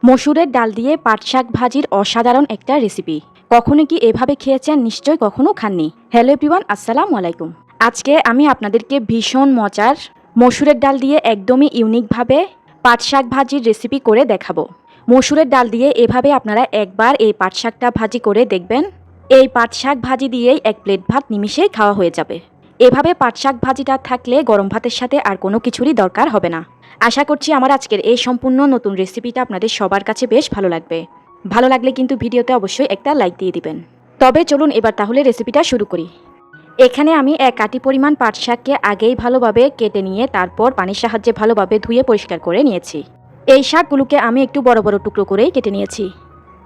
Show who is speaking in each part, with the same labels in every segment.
Speaker 1: মসুরের ডাল দিয়ে পাট শাক ভাজির অসাধারণ একটা রেসিপি। কখনো কি এভাবে খেয়েছেন? নিশ্চয় কখনো খাননি। হ্যালো এভরিওয়ান, আসসালামু আলাইকুম। আজকে আমি আপনাদেরকে ভীষণ মজার মসুরের ডাল দিয়ে একদমই ইউনিকভাবে পাট শাক ভাজির রেসিপি করে দেখাবো। মসুরের ডাল দিয়ে এভাবে আপনারা একবার এই পাট শাকটা ভাজি করে দেখবেন। এই পাট শাক ভাজি দিয়েই এক প্লেট ভাত নিমিষেই খাওয়া হয়ে যাবে। এভাবে পাট শাক ভাজিটা থাকলে গরম ভাতের সাথে আর কোনো কিছুরই দরকার হবে না। আশা করছি আমার আজকের এই সম্পূর্ণ নতুন রেসিপিটা আপনাদের সবার কাছে বেশ ভালো লাগবে। ভালো লাগলে কিন্তু ভিডিওতে অবশ্যই একটা লাইক দিয়ে দিবেন। তবে চলুন এবার তাহলে রেসিপিটা শুরু করি। এখানে আমি এক আটি পরিমাণ পাট শাককে আগেই ভালোভাবে কেটে নিয়ে তারপর পানির সাহায্যে ভালোভাবে ধুয়ে পরিষ্কার করে নিয়েছি। এই শাকগুলোকে আমি একটু বড় বড় টুকরো করেই কেটে নিয়েছি।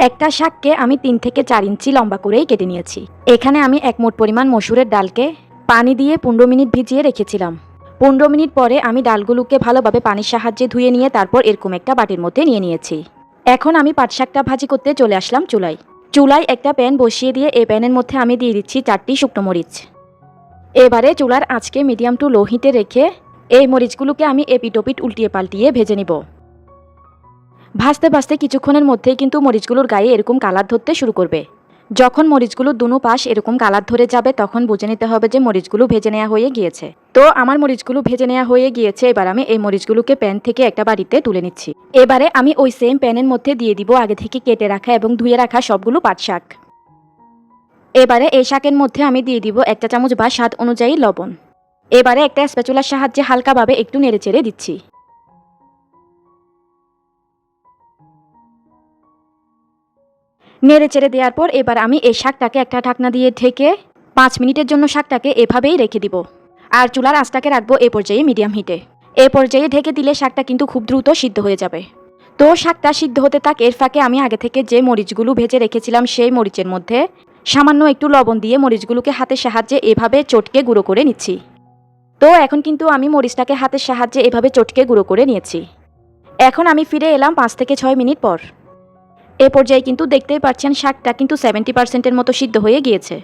Speaker 1: একটা শাককে আমি 3 থেকে 4 ইঞ্চি লম্বা করেই কেটে নিয়েছি। এখানে আমি এক মুঠ পরিমাণ মসুরের ডালকে পানি দিয়ে 15 মিনিট ভিজিয়ে রেখেছিলাম। 15 মিনিট পরে আমি ডালগুলোকে ভালোভাবে পানির সাহায্যে ধুয়ে নিয়ে তারপর এরকম একটা বাটির মধ্যে নিয়ে নিয়েছি। এখন আমি পাট শাকটা ভাজি করতে চলে আসলাম চুলায়। চুলায় একটা প্যান বসিয়ে দিয়ে এই প্যানের মধ্যে আমি দিয়ে দিচ্ছি 4টি শুকনো মরিচ। এবারে চুলার আঁচকে মিডিয়াম টু লো হিটে রেখে এই মরিচগুলোকে আমি এপিটোপিট উল্টিয়ে পাল্টিয়ে ভেজে নিব। ভাজতে ভাজতে কিছুক্ষণের মধ্যেই কিন্তু মরিচগুলোর গায়ে এরকম কালার ধরতে শুরু করবে। যখন মরিচগুলোর দুনো পাশ এরকম কালার ধরে যাবে তখন বুঝে নিতে হবে যে মরিচগুলো ভেজে নেওয়া হয়ে গিয়েছে। তো আমার মরিচগুলো ভেজে নেওয়া হয়ে গিয়েছে। এবার আমি এই মরিচগুলোকে প্যান থেকে একটা বাটিতে তুলে নিচ্ছি। এবারে আমি ওই সেম প্যানের মধ্যে দিয়ে দিব আগে থেকে কেটে রাখা এবং ধুয়ে রাখা সবগুলো পাট শাক। এবারে এই শাকের মধ্যে আমি দিয়ে দিব 1 চা চামচ বা স্বাদ অনুযায়ী লবণ। এবারে একটা স্প্যাচুলার সাহায্যে হালকাভাবে একটু নেড়েচেড়ে দিচ্ছি। নেড়ে চেড়ে দেওয়ার পর এবার আমি এই শাকটাকে একটা ঢাকনা দিয়ে ঢেকে 5 মিনিটের জন্য শাকটাকে এভাবেই রেখে দিব। আর চুলার আঁচটাকে রাখবো এ পর্যায়ে মিডিয়াম হিটে। এ পর্যায়ে ঢেকে দিলে শাকটা কিন্তু খুব দ্রুত সিদ্ধ হয়ে যাবে। তো শাকটা সিদ্ধ হতে থাক, এর ফাঁকে আমি আগে থেকে যে মরিচগুলো ভেজে রেখেছিলাম সেই মরিচের মধ্যে সামান্য একটু লবণ দিয়ে মরিচগুলোকে হাতের সাহায্যে এভাবে চটকে গুঁড়ো করে নিচ্ছি। তো এখন কিন্তু আমি মরিচটাকে হাতের সাহায্যে এভাবে চটকে গুঁড়ো করে নিয়েছি। এখন আমি ফিরে এলাম 5 থেকে 6 মিনিট পর। এ পর্যায়ে কিন্তু দেখতেই পাচ্ছেন শাকটা কিন্তু 70% মতো সিদ্ধ হয়ে গিয়েছে।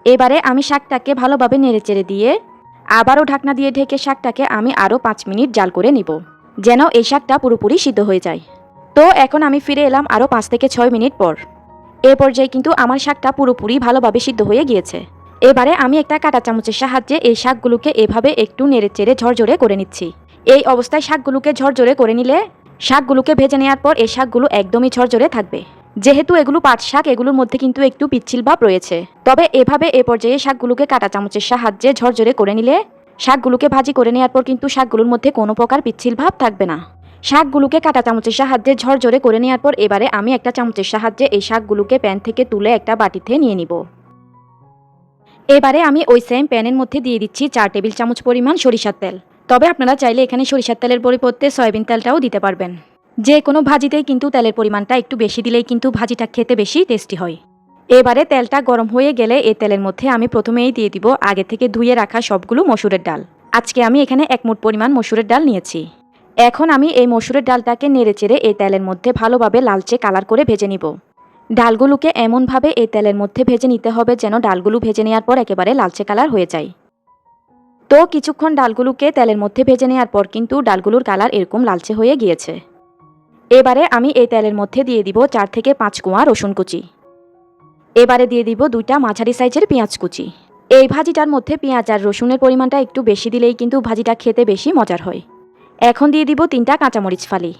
Speaker 1: এবারে আমি শাকটাকে ভালোভাবে নেড়েচেড়ে দিয়ে আবারও ঢাকনা দিয়ে ঢেকে শাকটাকে আমি আরও 5 মিনিট জাল করে নিব, যেন এই শাকটা পুরোপুরি সিদ্ধ হয়ে যায়। তো এখন আমি ফিরে এলাম আরও 5 থেকে 6 মিনিট পর। এ পর্যায়ে কিন্তু আমার শাকটা পুরোপুরি ভালোভাবে সিদ্ধ হয়ে গিয়েছে। এবারে আমি একটা কাঁটা চামচের সাহায্যে এই শাকগুলোকে এভাবে একটু নেড়েচেড়ে ঝরঝরে করে নিচ্ছি। এই অবস্থায় শাকগুলোকে ঝরঝরে করে নিলে শাকগুলোকে ভেজে নেওয়ার পর এই শাকগুলো একদমই ঝরঝরে থাকবে। যেহেতু এগুলো পাট শাক, এগুলোর মধ্যে কিন্তু একটু পিচ্ছিল ভাব রয়েছে। তবে এভাবে এ পর্যায়ে শাকগুলোকে কাঁটা চামচের সাহায্যে ঝরঝরে করে নিলে শাকগুলোকে ভাজি করে নেওয়ার পর কিন্তু শাকগুলোর মধ্যে কোনো প্রকার পিচ্ছিল ভাব থাকবে না। শাকগুলোকে কাঁটা চামচের সাহায্যে ঝরঝরে করে নেওয়ার পর এবারে আমি একটা চামচের সাহায্যে এই শাকগুলোকে প্যান থেকে তুলে একটা বাটিতে নিয়ে নিব। এবারে আমি ওই সেম প্যানের মধ্যে দিয়ে দিচ্ছি 4 টেবিল চামচ পরিমাণ সরিষার তেল। তবে আপনারা চাইলে এখানে সরিষার তেলের পরিবর্তে সয়াবিন তেলটাও দিতে পারবেন। যে কোনো ভাজিতেই কিন্তু তেলের পরিমাণটা একটু বেশি দিলেই কিন্তু ভাজিটা খেতে বেশি টেস্টি হয়। এবারে তেলটা গরম হয়ে গেলে এই তেলের মধ্যে আমি প্রথমেই দিয়ে দিব আগে থেকে ধুয়ে রাখা সবগুলো মসুরের ডাল। আজকে আমি এখানে 1 মুঠ পরিমাণ মসুরের ডাল নিয়েছি। এখন আমি এই মসুরের ডালটাকে নেড়েচেড়ে এই তেলের মধ্যে ভালোভাবে লালচে কালার করে ভেজে নিব। ডালগুলোকে এমনভাবে এই তেলের মধ্যে ভেজে নিতে হবে যেন ডালগুলো ভেজে নেওয়ার পর একেবারে লালচে কালার হয়ে যায়। তো কিছুক্ষণ ডালগুলোকে তেলের মধ্যে ভেজে নেওয়ার পর কিন্তু ডালগুলোর কালার এরকম লালচে হয়ে গিয়েছে। এবারে আমি এই তেলের মধ্যে দিয়ে দিব 4 থেকে 5 কোয়া রসুন কুচি। এবারে দিয়ে দিব 2টা মাঝারি সাইজের পেঁয়াজ কুচি। এই ভাজিটার মধ্যে পেঁয়াজ আর রসুনের পরিমাণটা একটু বেশি দিলেই কিন্তু ভাজিটা খেতে বেশি মজার হয়। এখন দিয়ে দিব 3টা কাঁচামরিচ ফালি।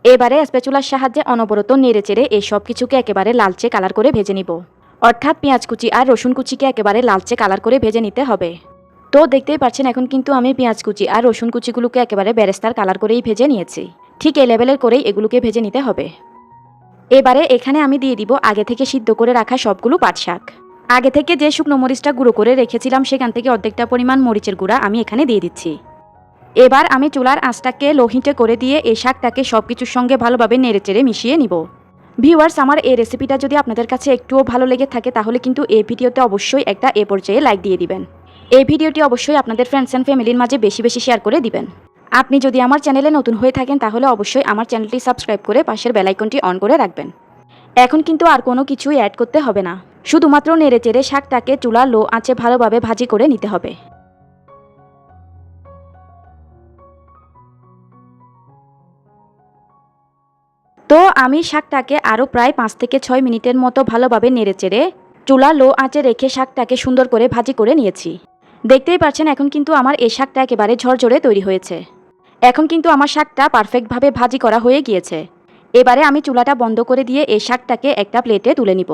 Speaker 1: এবারে স্প্যাচুলার সাহায্যে অনবরত নেড়েচেড়ে এই সব কিছুকে একেবারে লালচে কালার করে ভেজে নিব। অর্থাৎ পেঁয়াজ কুচি আর রসুন কুচিকে একেবারে লালচে কালার করে ভেজে নিতে হবে। তো দেখতেই পাচ্ছেন এখন কিন্তু আমি পেঁয়াজ কুচি আর রসুন কুচিগুলোকে একেবারে বেরেস্তার কালার করেই ভেজে নিয়েছি। ঠিক এই লেভেলের করেই এগুলোকে ভেজে নিতে হবে। এবারে এখানে আমি দিয়ে দিব আগে থেকে সিদ্ধ করে রাখা সবগুলো পাট শাক। আগে থেকে যে শুকনো মরিচটা গুঁড়ো করে রেখেছিলাম সেখান থেকে অর্ধেকটা পরিমাণ মরিচের গুঁড়া আমি এখানে দিয়ে দিচ্ছি। এবার আমি চুলার আঁচটাকে লো হিটে করে দিয়ে এই শাকটাকে সব কিছুর সঙ্গে ভালোভাবে নেড়েচেড়ে মিশিয়ে নিব। ভিউয়ার্স, আমার এই রেসিপিটা যদি আপনাদের কাছে একটুও ভালো লেগে থাকে তাহলে কিন্তু এই ভিডিওতে অবশ্যই একটা এ পর্যায়ে লাইক দিয়ে দিবেন। এই ভিডিওটি অবশ্যই আপনাদের ফ্রেন্ডস অ্যান্ড ফ্যামিলির মাঝে বেশি বেশি শেয়ার করে দিবেন। আপনি যদি আমার চ্যানেলে নতুন হয়ে থাকেন তাহলে অবশ্যই আমার চ্যানেলটি সাবস্ক্রাইব করে পাশের বেল আইকনটি অন করে রাখবেন। এখন কিন্তু আর কোনো কিছুই অ্যাড করতে হবে না, শুধুমাত্র নেড়েচেড়ে শাকটাকে চুলা লো আঁচে ভালোভাবে ভাজি করে নিতে হবে। আমি শাকটাকে আরও প্রায় 5 থেকে 6 মিনিটের মতো ভালোভাবে নেড়েচেড়ে চুলা লো আঁচে রেখে শাকটাকে সুন্দর করে ভাজি করে নিয়েছি। দেখতেই পাচ্ছেন এখন কিন্তু আমার এই শাকটা একেবারে ঝরঝরে তৈরি হয়েছে। এখন কিন্তু আমার শাকটা পারফেক্টভাবে ভাজি করা হয়ে গিয়েছে। এবারে আমি চুলাটা বন্ধ করে দিয়ে এই শাকটাকে একটা প্লেটে তুলে নিব।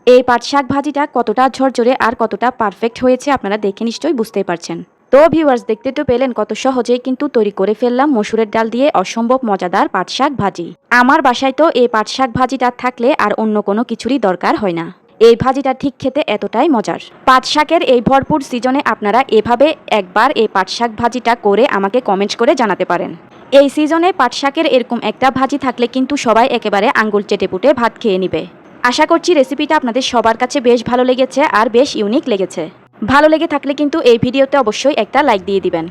Speaker 1: এই পাট শাক ভাজিটা কতটা ঝরঝরে আর কতটা পারফেক্ট হয়েছে আপনারা দেখে নিশ্চয়ই বুঝতেই পারছেন। তো ভিউয়ার্স, দেখতে তো পেলেন কত সহজেই কিন্তু তৈরি করে ফেললাম মসুরের ডাল দিয়ে অসম্ভব মজাদার পাট শাক ভাজি। আমার বাসায় তো এই পাট শাক ভাজিটা থাকলে আর অন্য কোনো কিছুরই দরকার হয় না। এই ভাজিটা ঠিক খেতে এতটাই মজার। পাট শাকের এই ভরপুর সিজনে আপনারা এভাবে একবার এই পাট শাক ভাজিটা করে আমাকে কমেন্ট করে জানাতে পারেন। এই সিজনে পাট শাকের এরকম একটা ভাজি থাকলে কিন্তু সবাই একেবারে আঙ্গুল চেটেপুটে ভাত খেয়ে নিবে। আশা করছি রেসিপিটা আপনাদের সবার কাছে বেশ ভালো লেগেছে আর বেশ ইউনিক লেগেছে। ভালো লেগে থাকলে কিন্তু এই ভিডিওতে অবশ্যই একটা লাইক দিয়ে দিবেন।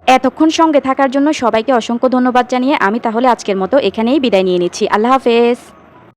Speaker 1: এতক্ষণ সঙ্গে থাকার জন্য সবাইকে অসংখ্য ধন্যবাদ জানিয়ে আমি তাহলে আজকের মতো এখানেই বিদায় নিয়ে নিচ্ছি। আল্লাহ হাফেজ।